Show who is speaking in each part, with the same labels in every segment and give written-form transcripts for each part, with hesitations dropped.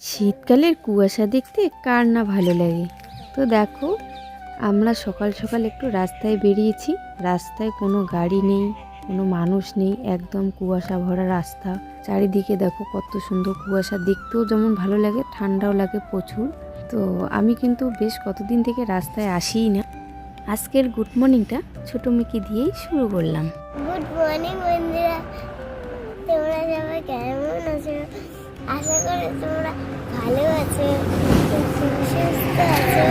Speaker 1: শীতকালের কুয়াশা দেখতে কার না ভালো লাগে। তো দেখো, আমরা সকাল সকাল একটু রাস্তায় বেরিয়েছি। রাস্তায় কোনো গাড়ি নেই, কোনো মানুষ নেই, একদম কুয়াশা ভরা রাস্তা। চারিদিকে দেখো কত সুন্দর কুয়াশা, দেখতেও যেমন ভালো লাগে, ঠান্ডাও লাগে প্রচুর। তো আমি কিন্তু বেশ কতদিন থেকে রাস্তায় আসিই না। আজকের গুড মর্নিংটা ছোটো মেয়েকে দিয়েই শুরু করলাম।
Speaker 2: গুড মর্নিং বন্ধুরা, তোমরা সবাই কেমন আছো? আশা করি তোমরা ভালো আছো, সুস্থ আছো।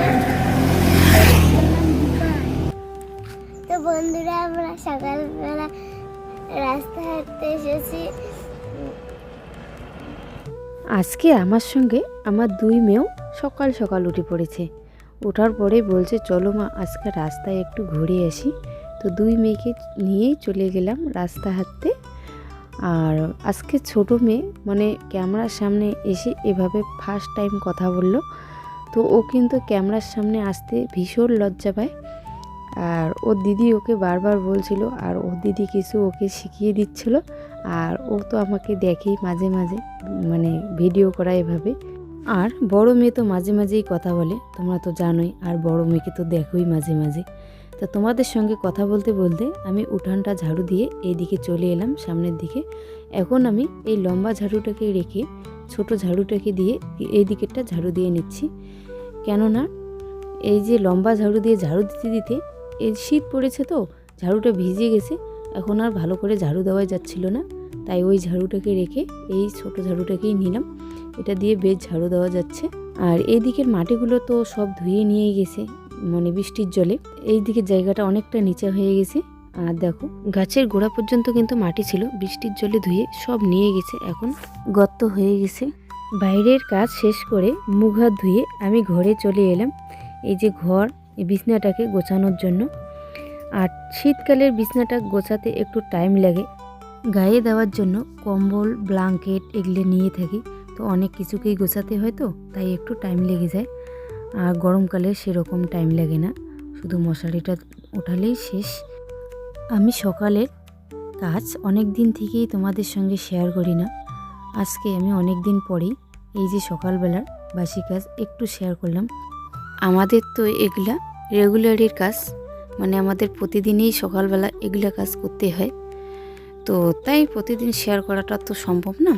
Speaker 2: তো বন্ধুরা, আমরা সকালবেলা রাস্তা হাঁটতে এসেছি।
Speaker 1: আজকে আমার সঙ্গে আমার দুই মেয়েও সকাল সকাল উঠে পড়েছে। ওঠার পরে বলছে চলো মা, আজকে রাস্তায় একটু ঘুরে আসি। তো দুই মেয়েকে নিয়েই চলে গেলাম রাস্তা হাঁটতে। আর আজকে ছোটো মেয়ে মানে ক্যামেরার সামনে এসে এভাবে ফার্স্ট টাইম কথা বলল। তো ও কিন্তু ক্যামেরার সামনে আসতে ভীষণ লজ্জা পায়। আর ওর দিদি ওকে বারবার বলছিল, আর ওর দিদি কিছু ওকে শিখিয়ে দিচ্ছিল। আর ও তো আমাকে দেখেই মাঝে মাঝে, মানে ভিডিও করা এভাবে। আর বড় মেয়ে তো মাঝে মাঝেই কথা বলে, তোমরা তো জানোই। আর বড় মেয়েকে তো দেখোই মাঝে মাঝে। তো তোমাদের সঙ্গে কথা বলতে বলতে আমি উঠানটা ঝাড়ু দিয়ে এইদিকে চলে এলাম সামনের দিকে। এখন আমি এই লম্বা ঝাড়ুটাকে রেখে ছোট ঝাড়ুটাকে দিয়ে এই দিকেরটা ঝাড়ু দিয়ে নিচ্ছি। কেননা এই যে লম্বা ঝাড়ু দিয়ে ঝাড়ু দিতে দিতে এই শীত পড়েছে, তো ঝাড়ুটা ভিজে গেছে, এখন আর ভালো করে ঝাড়ু দেওয়া যাচ্ছিল না। তাই ওই ঝাড়ুটাকে রেখে এই ছোট ঝাড়ুটাকেই নিলাম। এটা দিয়ে বেশ ঝাড়ু দেওয়া যাচ্ছে। আর এই দিকের মাটিগুলো তো সব ধুয়ে নিয়ে গেছে, মানে বৃষ্টির জলে। এই দিকের জায়গাটা অনেকটা নিচে হয়ে গেছে। আর দেখো, গাছের গোড়া পর্যন্ত কিন্তু মাটি ছিল, বৃষ্টির জলে ধুয়ে সব নিয়ে গেছে, এখন গর্ত হয়ে গেছে। বাইরের কাজ শেষ করে মুখ হাত ধুয়ে আমি ঘরে চলে এলাম। এই যে ঘর, এই বিছনাটাকে গোছানোর জন্য। আর শীতকালের বিছনাটা গোছাতে একটু টাইম লাগে। গায়ে দেওয়ার জন্য কম্বল, ব্ল্যাঙ্কেট এগুলো নিয়ে থাকি। তো অনেক কিছুকেই গোছাতে হয়, তো তাই একটু টাইম লেগে যায়। আর গরমকালে সেরকম টাইম লাগে না, শুধু মশারিটা ওঠালেই শেষ। আমি সকালের কাজ অনেক দিন থেকেই তোমাদের সঙ্গে শেয়ার করি না। আজকে আমি অনেক দিন পরেই এই যে সকালবেলার বাসি কাজ একটু শেয়ার করলাম। আমাদের তো এগুলা রেগুলারের কাজ, মানে আমাদের প্রতিদিনই সকালবেলা এগুলা কাজ করতে হয়। তো তাই প্রতিদিন শেয়ার করাটা তো সম্ভব না,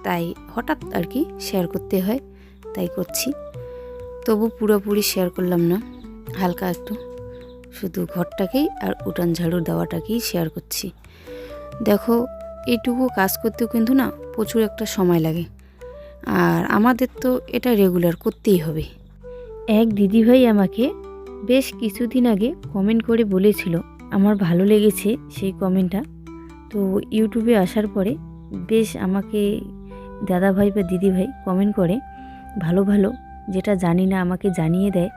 Speaker 1: তাই হঠাৎ আর কি শেয়ার করতে হয়, তাই করছি। তবু পুরোপুরি শেয়ার করলাম না, হালকা একটু, শুধু ঘরটাকেই আর উঠান ঝাড়ু দেওয়াটাকেই শেয়ার করছি। দেখো, এইটুকু কাজ করতেও কিন্তু না প্রচুর একটা সময় লাগে। আর আমাদের তো এটা রেগুলার করতেই হবে। এক দিদিভাই আমাকে বেশ কিছুদিন আগে কমেন্ট করে বলেছিল, আমার ভালো লেগেছে সেই কমেন্টটা। তো ইউটিউবে আসার পরে বেশ আমাকে দাদাভাই বা দিদিভাই কমেন্ট করে, ভালো ভালো যেটা জানি না আমাকে জানিয়ে দেয়,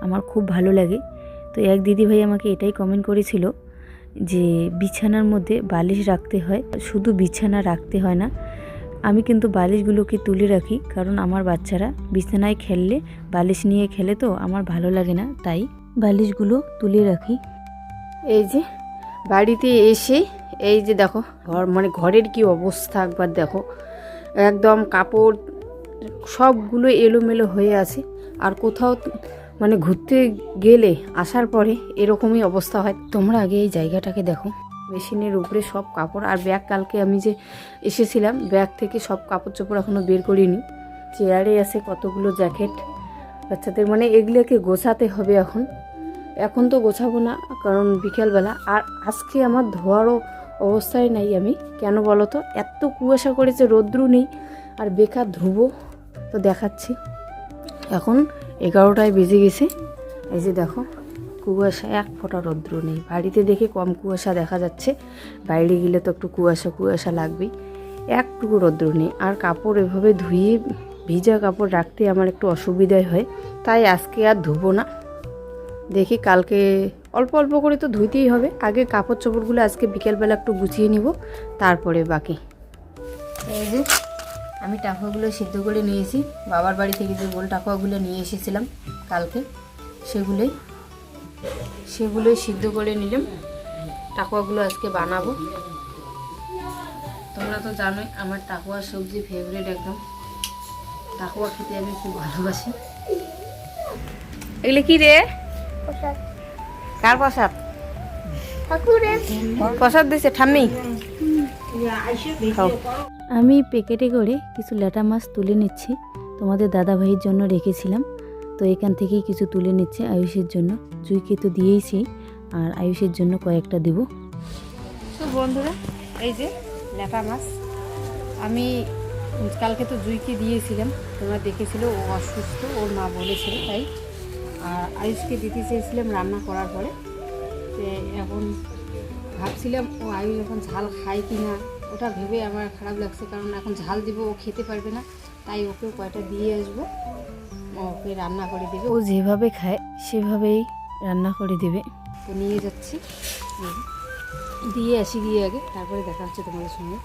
Speaker 1: আমার খুব ভালো লাগে। তো এক দিদিভাই আমাকে এটাই কমেন্ট করেছিল যে বিছানার মধ্যে বালিশ রাখতে হয়, শুধু বিছানা রাখতে হয় না। আমি কিন্তু বালিশগুলোকে তুলে রাখি, কারণ আমার বাচ্চারা বিছানায় খেললে বালিশ নিয়ে খেলে, তো আমার ভালো লাগে না, তাই বালিশগুলো তুলে রাখি। এই যে বাড়িতে এসে এই যে দেখো মানে ঘরের কি অবস্থা একবার দেখো, একদম কাপড় সবগুলো এলোমেলো হয়ে আছে। আর কোথাও মানে ঘুরতে গেলে আসার পরে এরকমই অবস্থা হয়। তোমরা আগে এই জায়গাটাকে দেখো, মেশিনের উপরে সব কাপড়। আর ব্যাগ, কালকে আমি যে এসেছিলাম ব্যাগ থেকে সব কাপড় চোপড় এখনও বের করিনি। চেয়ারে আছে কতগুলো জ্যাকেট বাচ্চাদের, মানে এগুলোকে গোছাতে হবে এখন তো গোছাবো না, কারণ বিকেলবেলা। আর আজকে আমার ধোয়ারও অবস্থায় নাই আমি, কেন বলো তো, এত কুয়াশা করেছে, রৌদ্রু নেই, আর বেকার ধুবো। তো দেখাচ্ছি, এখন 11টায় বেজে গেছে। এই যে দেখো কুয়াশা, এক ফোঁটা রৌদ্র নেই। বাড়িতে দেখে কম কুয়াশা দেখা যাচ্ছে, বাইরে গেলে তো একটু কুয়াশা কুয়াশা লাগবেই। একটুকু রৌদ্র নেই। আর কাপড় এভাবে ধুয়ে ভিজা কাপড় রাখতে আমার একটু অসুবিধাই হয়, তাই আজকে আর ধুবো না। দেখি কালকে অল্প অল্প করে তো ধুইতেই হবে। আগে কাপড় চোপড়গুলো আজকে বিকেলবেলা একটু গুছিয়ে নিব, তারপরে বাকি। এই যে আমি টাকুয়াগুলো সিদ্ধ করে নিয়েছি, বাবার বাড়ি থেকে যে গোল টাকুয়াগুলো নিয়ে এসেছিলাম কালকে, সেগুলোই সিদ্ধ করে নিলাম। টাকুয়াগুলো আজকে বানাবো। তোমরা তো জানোই আমার টাকুয়া সবজি ফেভারিট একদম। টাকুয়া খেতে আমি খুব ভালোবাসি। এগুলো কি রে?
Speaker 2: প্রসাদ
Speaker 1: কার প্রসাদ?
Speaker 2: ঠাকুরের।
Speaker 1: প্রসাদ দিছে ঠাম্মি। খাও। আমি প্যাকেটে করে কিছু ল্যাটা মাছ তুলে নিচ্ছি, তোমাদের দাদা ভাইয়ের জন্য রেখেছিলাম, তো এখান থেকেই কিছু তুলে নিচ্ছে আয়ুষের জন্য। জুইকে তো দিয়েছি, আর আয়ুষের জন্য কয়েকটা দেব। তো বন্ধুরা, এই যে ল্যাটা মাছ আমি কালকে তো জুইকে দিয়েছিলাম, তোমরা দেখেছিল, ও অসুস্থ, ওর মা বলেছিল তাই। আর আয়ুষকে দিতে চেয়েছিলাম রান্না করার পরে। তো এখন ভাবছিলাম ও আয়ুষ এখন ঝাল খায় কি না, ওটা ভেবে আমার খারাপ লাগছে, কারণ এখন ঝাল দিব ও খেতে পারবে না, তাই ওকেও কয়টা দিয়ে আসবো, ওকে রান্না করে দেবে। ও যেভাবে খায় সেভাবেই রান্না করে দেবে। তো নিয়ে যাচ্ছি, দিয়ে আসি, গিয়ে আগে তারপরে দেখা হচ্ছে তোমাদের সঙ্গে।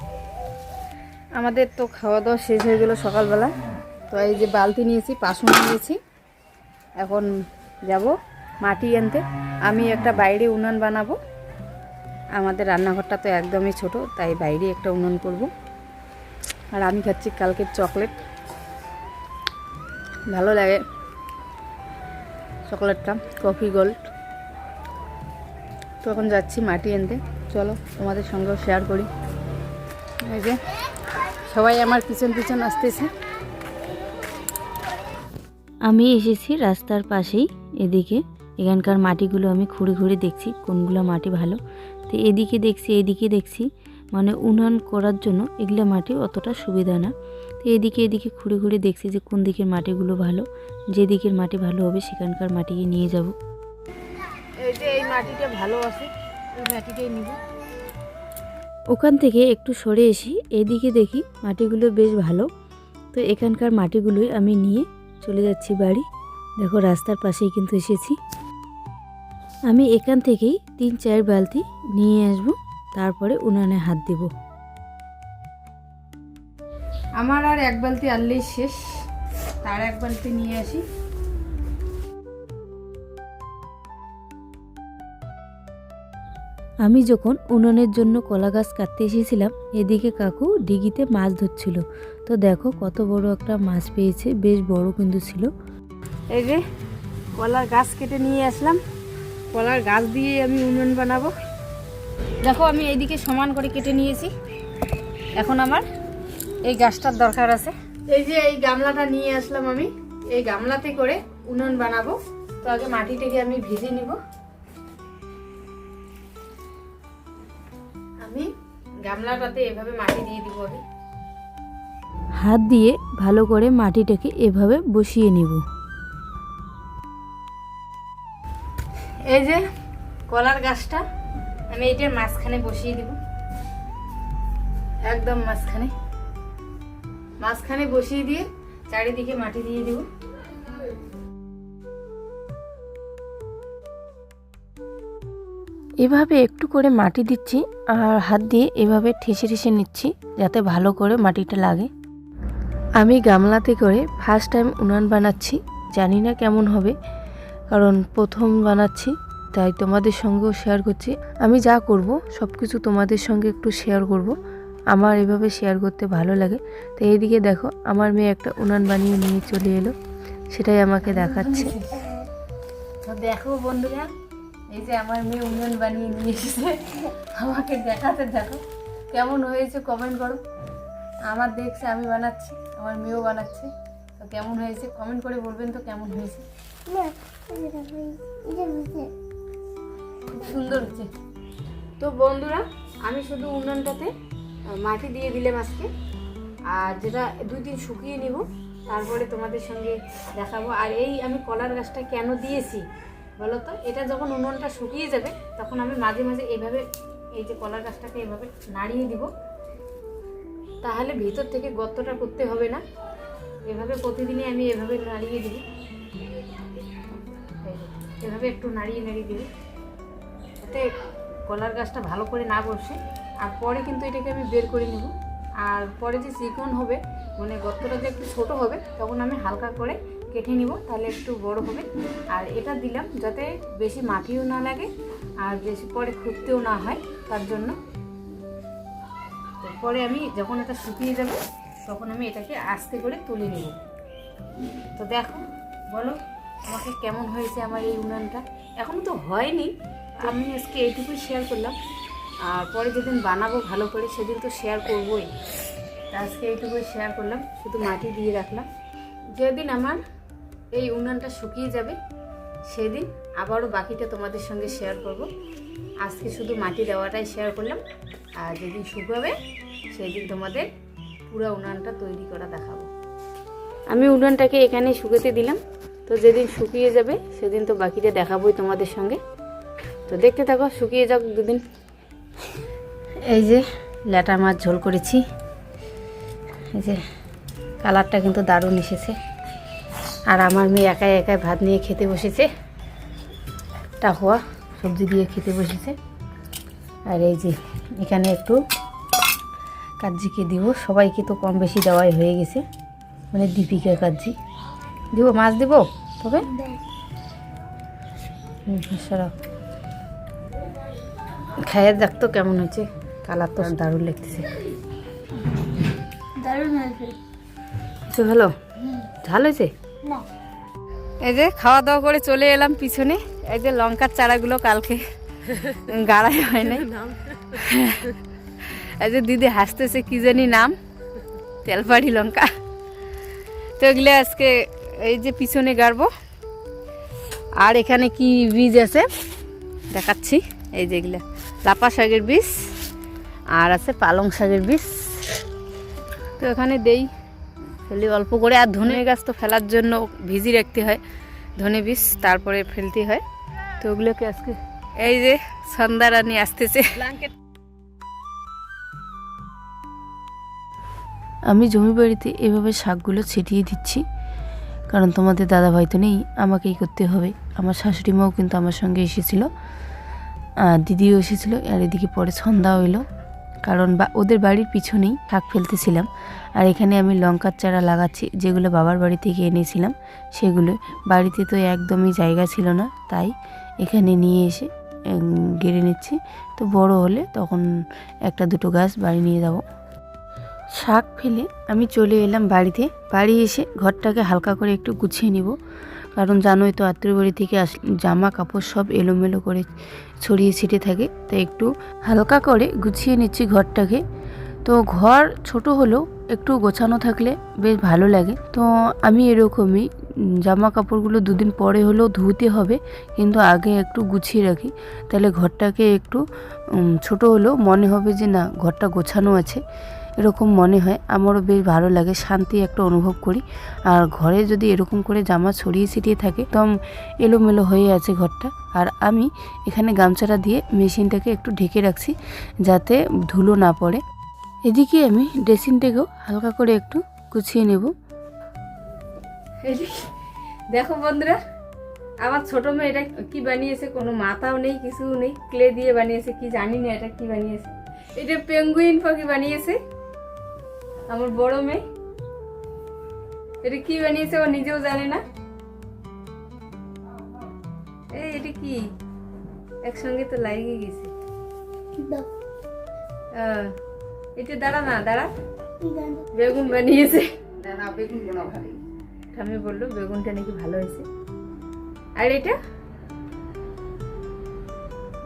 Speaker 1: আমাদের তো খাওয়া দাওয়া শেষ হয়ে গেল সকালবেলা। তো এই যে বালতি নিয়েছি, পাশুন নিয়েছি, এখন যাব মাটি আনতে। আমি একটা বাইরে উনুন বানাবো, আমাদের রান্নাঘরটা তো একদমই ছোট, তাই বাইরে একটা উনুন করব। আর আমি খাচ্ছি কালকের চকলেট, ভালো লাগে চকলেটটা, কফি গোল্ড। তো এখন যাচ্ছি মাটি আনতে, চলো তোমাদের সঙ্গেও শেয়ার করি। এই যে সবাই আমার পিছন পিছন আসতেছে। আমি এসেছি রাস্তার পাশেই, এদিকে এখানকার মাটিগুলো আমি খুঁড়ে খুঁড়ে দেখছি কোনগুলো মাটি ভালো। তো এদিকে দেখছি, এদিকে দেখছি, মানে উনুন করার জন্য এগুলো মাটি অতটা সুবিধা না। তো এদিকে খুঁড়ে খুঁড়ে দেখছি যে কোন দিকের মাটিগুলো ভালো, যে দিকের মাটি ভালো হবে সেখানকার মাটিকে নিয়ে যাব। এই যে এই মাটিটা ভালো আছে, এই মাটিটাই নিব। ওখান থেকে একটু সরে এসি, এদিকে দেখি মাটিগুলো বেশ ভালো, তো এখানকার মাটিগুলোই আমি নিয়ে চলে যাচ্ছি বাড়ি। দেখো রাস্তার পাশেই কিন্তু এসেছি। আমি এখান থেকেই 3-4 বালতি নিয়ে আসব, তারপরে উনানে হাত দেব। আমার আর এক বালতি আনলেই শেষ, তার এক বালতি নিয়ে আসি। আমি যখন উনুনের জন্য কলা গাছ কাটতে এসেছিলাম, এদিকে কাকু ডিগিতে মাছ ধরছিল। তো দেখো কত বড় একটা মাছ পেয়েছে, বেশ বড় কিন্তু ছিল। এই যে কলার গাছ কেটে নিয়ে আসলাম, কলার গাছ দিয়ে আমি উনুন বানাবো। দেখো আমি এইদিকে সমান করে কেটে নিয়েছি, এখন আমার এই গাছটার দরকার আছে। এই যে এই গামলাটা নিয়ে আসলাম আমি, এই গামলাতে করে উনুন বানাবো। তো আগে মাটিটাকে আমি ভিজে নিব। আমি গামলাটাতে এভাবে মাটি দিয়ে দিব, আগে হাত দিয়ে ভালো করে মাটিটাকে এভাবে বসিয়ে নিব। এই যে কলার গাছটা আমি এইটার মাঝখানে বসিয়ে দিব, একদম মাঝখানে বসিয়ে দিয়ে চারিদিকে মাটি দিয়ে দিব। এভাবে একটু করে মাটি দিচ্ছি, আর হাত দিয়ে এভাবে ঠেসে ঠেসে নিচ্ছি যাতে ভালো করে মাটিটা লাগে। আমি গামলাতে করে ফার্স্ট টাইম উনান বানাচ্ছি, জানি না কেমন হবে, কারণ প্রথম বানাচ্ছি, তাই তোমাদের সঙ্গেও শেয়ার করছি। আমি যা করব সব কিছু তোমাদের সঙ্গে একটু শেয়ার করব, আমার এভাবে শেয়ার করতে ভালো লাগে। তো এইদিকে দেখো আমার মেয়ে একটা উনান বানিয়ে নিয়ে চলে এলো, সেটাই আমাকে দেখাচ্ছে। তো দেখো বন্ধুরা, এই যে আমার মেয়ে উনুন বানিয়ে নিয়ে এসেছে আমাকে দেখাতে। দেখো কেমন হয়েছে কমেন্ট করো। আমার দেখছে আমি বানাচ্ছি, আমার মেয়েও বানাচ্ছে, তো কেমন হয়েছে কমেন্ট করে বলবেন তো কেমন হয়েছে। খুব সুন্দর হয়েছে। তো বন্ধুরা, আমি শুধু উনুনটাতে মাটি দিয়ে দিলাম আজকে, আর যেটা 2 দিন শুকিয়ে নিব, তারপরে তোমাদের সঙ্গে দেখাবো। আর এই আমি কলার গাছটা কেন দিয়েছি বলো তো, এটা যখন উনুনটা শুকিয়ে যাবে তখন আমি মাঝে মাঝে এইভাবে এই যে কলার গাছটাকে এভাবে নাড়িয়ে দিব, তাহলে ভিতর থেকে গর্তটা করতে হবে না। এভাবে প্রতিদিনই আমি এভাবে নাড়িয়ে দিব, এভাবে একটু নাড়িয়ে দিব, যাতে কলার গাছটা ভালো করে না বসে। আর পরে কিন্তু এটাকে আমি বের করে নেব, আর পরে যে চিকন হবে, মানে গর্তটা যে একটু ছোটো হবে, তখন আমি হালকা করে কেটে নিব, তাহলে একটু বড় হবে। আর এটা দিলাম যাতে বেশি মাটিও না লাগে আর বেশি পরে খুঁড়তেও না হয়, তার জন্য। পরে আমি যখন এটা শুকিয়ে যাবে তখন আমি এটাকে আস্তে করে তুলে নেব। তো দেখো, বলো আমাকে কেমন হয়েছে আমার এই উনানটা। এখনও তো হয়নি, আমি আজকে এইটুকুই শেয়ার করলাম, আর পরে যেদিন বানাবো ভালো করে সেদিন তো শেয়ার করবোই। তা আজকে এইটুকুই শেয়ার করলাম, শুধু মাটি দিয়ে রাখলাম। যেদিন আমার এই উনানটা শুকিয়ে যাবে সেদিন আবারও বাকিটা তোমাদের সঙ্গে শেয়ার করব। আজকে শুধু মাটি দেওয়াটাই শেয়ার করলাম, আর যেদিন শুকাবে সেদিন তোমাদের পুরো উনানটা তৈরি করা দেখাবো। আমি উনানটাকে এখানে শুকাতে দিলাম, তো যেদিন শুকিয়ে যাবে সেদিন তো বাকিটা দেখাবোই তোমাদের সঙ্গে। তো দেখতে থাকো, শুকিয়ে যাক দুদিন। এই যে ল্যাটা মাছ ঝোল করেছি, এই যে কালারটা কিন্তু দারুণ এসেছে। আর আমার মেয়ে একাই একাই ভাত নিয়ে খেতে বসেছে, টাকুয়া সবজি দিয়ে খেতে বসেছে। আর এই যে এখানে একটু কাজ্জিকে দিব, সবাইকে তো কম বেশি দেওয়াই হয়ে গেছে, মানে দীপিকা কাজ্জি দিব। মাছ দিব তবে সরাও, খাইয়ে দেখ তো কেমন হয়েছে। কালার তো দারুণ লাগতেছে,
Speaker 2: দারুণ হয়েছে।
Speaker 1: তো ভালো ঝাল হয়েছে।
Speaker 2: না,
Speaker 1: এই যে খাওয়া দাওয়া করে চলে এলাম পিছনে। এই যে লঙ্কার চারাগুলো কালকে গাড়াই হয় নাই। এই যে দিদি হাসতেছে, কি জানি নাম, তেলপাড়ি লঙ্কা। তো এগুলো আজকে এই যে পিছনে গাড়বো। আর এখানে কি বীজ আছে দেখাচ্ছি, এই যে এগুলা লাপা শাকের বীজ, আর আছে পালং শাকের বীজ। তো এখানে দেই, ফেলি অল্প করে। আর ধনে গাছ তো ফেলার জন্য ভিজি রাখতে হয় ধনে বীজ, তারপরে ফেলতে হয়। তো ওগুলোকে আজকে এই যে সন্ধ্যারানী আসতেছে।
Speaker 3: আমি জমি বাড়িতে এভাবে শাকগুলো ছিটিয়ে দিচ্ছি, কারণ তোমাদের দাদা ভাই তো নেই, আমাকেই করতে হবে। আমার শাশুড়ি মাও কিন্তু আমার সঙ্গে এসেছিলো, দিদিও এসেছিলো। আর এদিকে পরে সন্ধ্যাও এলো, কারণ ওদের বাড়ির পিছনেই শাক ফেলতেছিলাম। আর এখানে আমি লঙ্কার চারা লাগাচ্ছি, যেগুলো বাবার বাড়ি থেকে এনেছিলাম সেগুলো। বাড়িতে তো একদমই জায়গা ছিল না, তাই এখানে নিয়ে এসে গেড়ে নিচ্ছি। তো বড় হলে তখন একটা দুটো গাছ বাড়ি নিয়ে যাব। শাক ফেলে আমি চলে এলাম বাড়িতে। বাড়ি এসে ঘরটাকে হালকা করে একটু গুছিয়ে নিব, কারণ জানোই তো আত্মীয় বাড়ি থেকে জামা কাপড় সব এলোমেলো করে ছড়িয়ে ছিটে থাকে, তাই একটু হালকা করে গুছিয়ে নিচ্ছি ঘরটাকে। তো ঘর ছোট হলেও একটু গোছানো থাকলে বেশ ভালো লাগে। তো আমি এরকমই জামা কাপড়গুলো দুদিন পরে হলেও ধুতে হবে, কিন্তু আগে একটু গুছিয়ে রাখি, তাহলে ঘরটাকে একটু ছোট হলেও মনে হবে যে না ঘরটা গোছানো আছে, এরকম মনে হয়। আমারও বেশ ভালো লাগে, শান্তি একটা অনুভব করি। আর ঘরে যদি এরকম করে জামা ছড়িয়ে ছিটিয়ে থাকে, একদম এলোমেলো হয়ে আছে ঘরটা। আর আমি এখানে গামছাটা দিয়ে মেশিনটাকে একটু ঢেকে রাখছি, যাতে ধুলো না পড়ে। এদিকে আমি ড্রেসিংটাকেও হালকা করে একটু গুছিয়ে নেব।
Speaker 1: দেখো বন্ধুরা, আমার ছোট মেয়ে এটা কি বানিয়েছে, কোনো মাথাও নেই, কিছু নেই, ক্লে দিয়ে বানিয়েছে, কি জানি না এটা কি বানিয়েছে। এটা পেঙ্গুইন পাখি বানিয়েছে আমার বড় মেয়ে। এটা কি বানিয়েছে ও নিজেও জানে না। এই এটা কি একসঙ্গে তো লাগিয়ে গেছে।
Speaker 2: দাও।
Speaker 1: এটা দাঁড়া না, দাঁড়া।
Speaker 2: জানো।
Speaker 1: বেগুন বানিয়েছে। না বেগুন বোনা ভালো, ঠাম্মি বললো বেগুনটা নাকি ভালো হয়েছে। আর এটা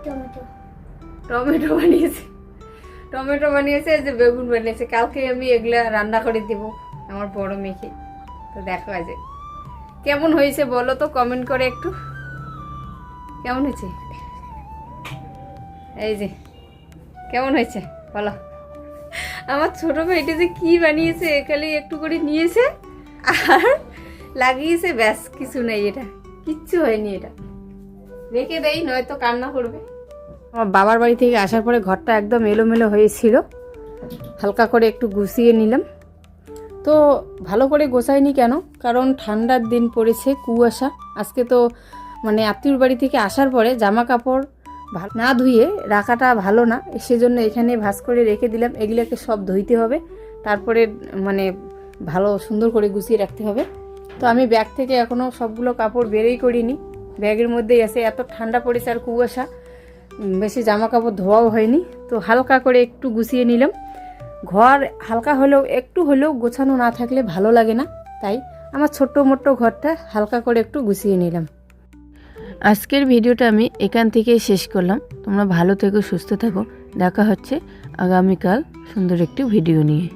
Speaker 2: টমেটো।
Speaker 1: টমেটো বানিয়েছে, টমেটো বানিয়েছে, এই যে বেগুন বানিয়েছে। কালকে আমি এগুলা রান্না করে দেব আমার বড় মেয়েকে। তো দেখো আজ কেমন হয়েছে বলো তো কমেন্ট করে একটু, কেমন হয়েছে। এই যে কেমন হয়েছে বলো। আমার ছোট মেয়েটা যে কি বানিয়েছে, খালি একটু করে নিয়েছে আর লাগিয়েছে, ব্যাস কিছু নেই, এটা কিচ্ছু হয়নি। এটা রেখে দেই, নয়তো কান্না করবে। আমার বাবার বাড়ি থেকে আসার পরে ঘরটা একদম এলোমেলো হয়েছিল, হালকা করে একটু গুছিয়ে নিলাম। তো ভালো করে গোছাইনি কেন, কারণ ঠান্ডার দিন পড়েছে, কুয়াশা। আজকে তো মানে আত্মীয়র বাড়ি থেকে আসার পরে জামা কাপড় না ধুয়ে রাখাটা ভালো না, সেজন্য এখানে ভাঁজ করে রেখে দিলাম। এগুলোকে সব ধুইতে হবে, তারপরে মানে ভালো সুন্দর করে গুছিয়ে রাখতে হবে। তো আমি ব্যাগ থেকে এখনও সবগুলো কাপড় বেরই করিনি, ব্যাগের মধ্যেই আছে। এত ঠান্ডা পড়েছে আর কুয়াশা, বেশি জামা কাপড় ধোয়াও হয়নি। তো হালকা করে একটু গুছিয়ে নিলাম। ঘর হালকা হলেও একটু হলেও গোছানো না থাকলে ভালো লাগে না, তাই আমার ছোট্ট মোট্ট ঘরটা হালকা করে একটু গুছিয়ে নিলাম।
Speaker 3: আজকের ভিডিওটা আমি এখান থেকেই শেষ করলাম। তোমরা ভালো থেকো, সুস্থ থাকো। দেখা হচ্ছে আগামীকাল সুন্দর একটি ভিডিও নিয়ে।